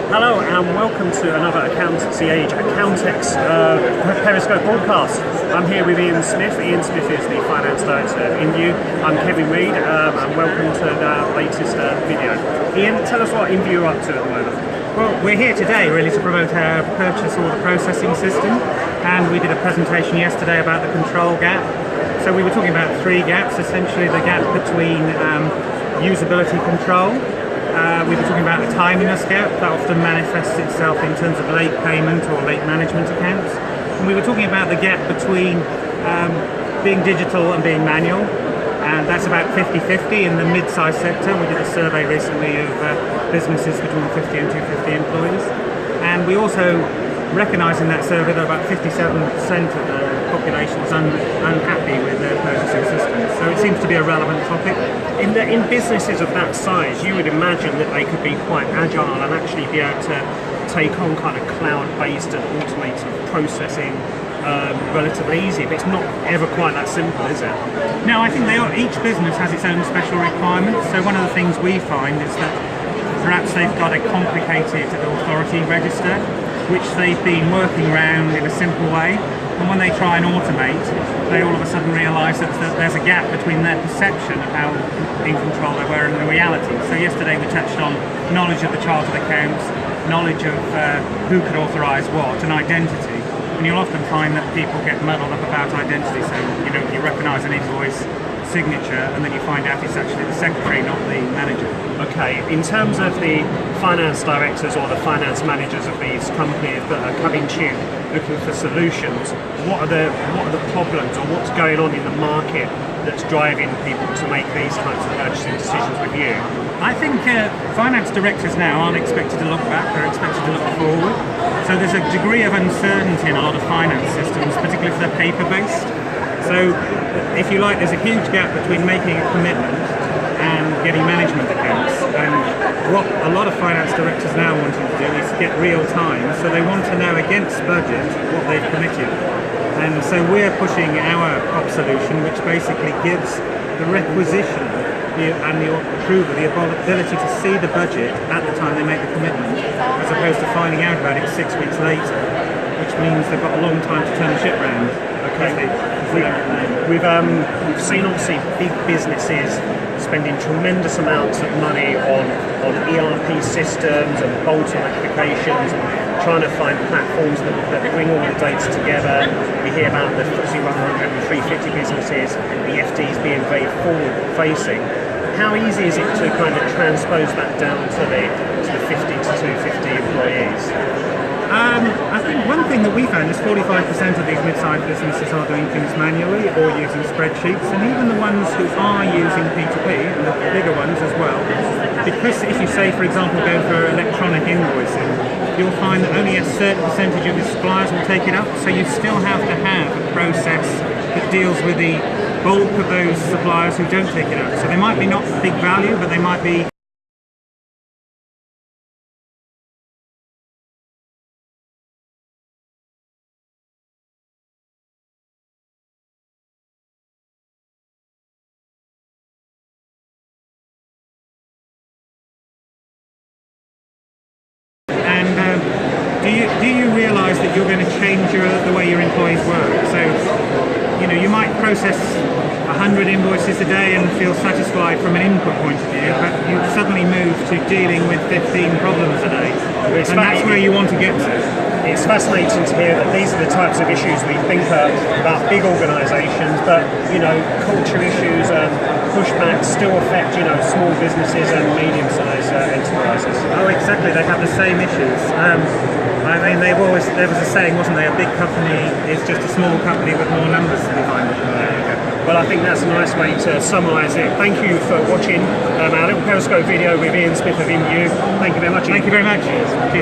Hello and welcome to another Accountancy Age Accountex Periscope broadcast. I'm here with Ian Smith. Ian Smith is the Finance Director of Invu. I'm Kevin Reid and welcome to our latest video. Ian, tell us what Invu are up to at the moment. Well, we're here today really to promote our purchase order processing system, and we did a presentation yesterday about the control gap. So we were talking about three gaps, essentially the gap between usability control. We were talking about the timeliness gap that often manifests itself in terms of late payment or late management accounts. And we were talking about the gap between being digital and being manual, and that's about 50-50 in the mid-sized sector. We did a survey recently of businesses between 50 and 250 employees, and we also recognise in that survey that about 57% of the population is unhappy with their purchasing systems. So it seems to be a relevant topic. In businesses of that size, you would imagine that they could be quite agile and actually be able to take on kind of cloud-based and automated processing relatively easy, but it's not ever quite that simple, is it? No, I think each business has its own special requirements. So one of the things we find is that perhaps they've got a complicated authority register, which they've been working around in a simple way, and when they try and automate, they all of a sudden realise that there's a gap between their perception of how in control they were and the reality. So yesterday we touched on knowledge of the chartered accounts, knowledge of who could authorise what, and identity. And you'll often find that people get muddled up about identity, so you recognise an invoice signature and then you find out it's actually the secretary, not the manager. Okay, in terms of the finance directors or the finance managers of these companies that are coming to you looking for solutions, what are the problems or what's going on in the market that's driving people to make these types of purchasing decisions with you? I think finance directors now aren't expected to look back, they're expected to look forward. So there's a degree of uncertainty in a lot of finance systems, particularly if they're paper-based. So if you like, there's a huge gap between making a commitment and getting management accounts. And what a lot of finance directors now want to do is get real time, so they want to know against budget what they've committed. And so we're pushing our POP solution, which basically gives the requisition and the approver the ability to see the budget at the time they make the commitment, as opposed to finding out about it 6 weeks later, which means they've got a long time to turn the ship round. Okay. We've seen obviously big businesses spending tremendous amounts of money on ERP systems and bolt-on applications, and trying to find platforms that bring all the data together. We hear about the FTSE 100 and 350 businesses, the FDs being very forward-facing. How easy is it to kind of transpose that down to the 50 to 250 employees? I think one thing that we found is 45% of these mid-sized businesses are doing things manually or using spreadsheets, and even the ones who are using P2P, and the bigger ones as well, because if you say, for example, go for electronic invoicing, you'll find that only a certain percentage of the suppliers will take it up, so you still have to have a process that deals with the bulk of those suppliers who don't take it up. So they might be not big value, but they might be do you realise that you're going to change the way your employees work? So, you might process 100 invoices a day and feel satisfied from an input point of view, but you suddenly move to dealing with 15 problems a day, and that's where you want to get to. It's fascinating to hear that these are the types of issues we think about big organisations, but culture issues and pushbacks still affect small businesses and medium-sized enterprises. Oh, exactly. They have the same issues. I mean, there was a saying, wasn't there? A big company is just a small company with more numbers behind it. Well, I think that's a nice way to summarise it. Thank you for watching our little Periscope video with Ian Smith of Invu. Thank you very much. Thank you very much.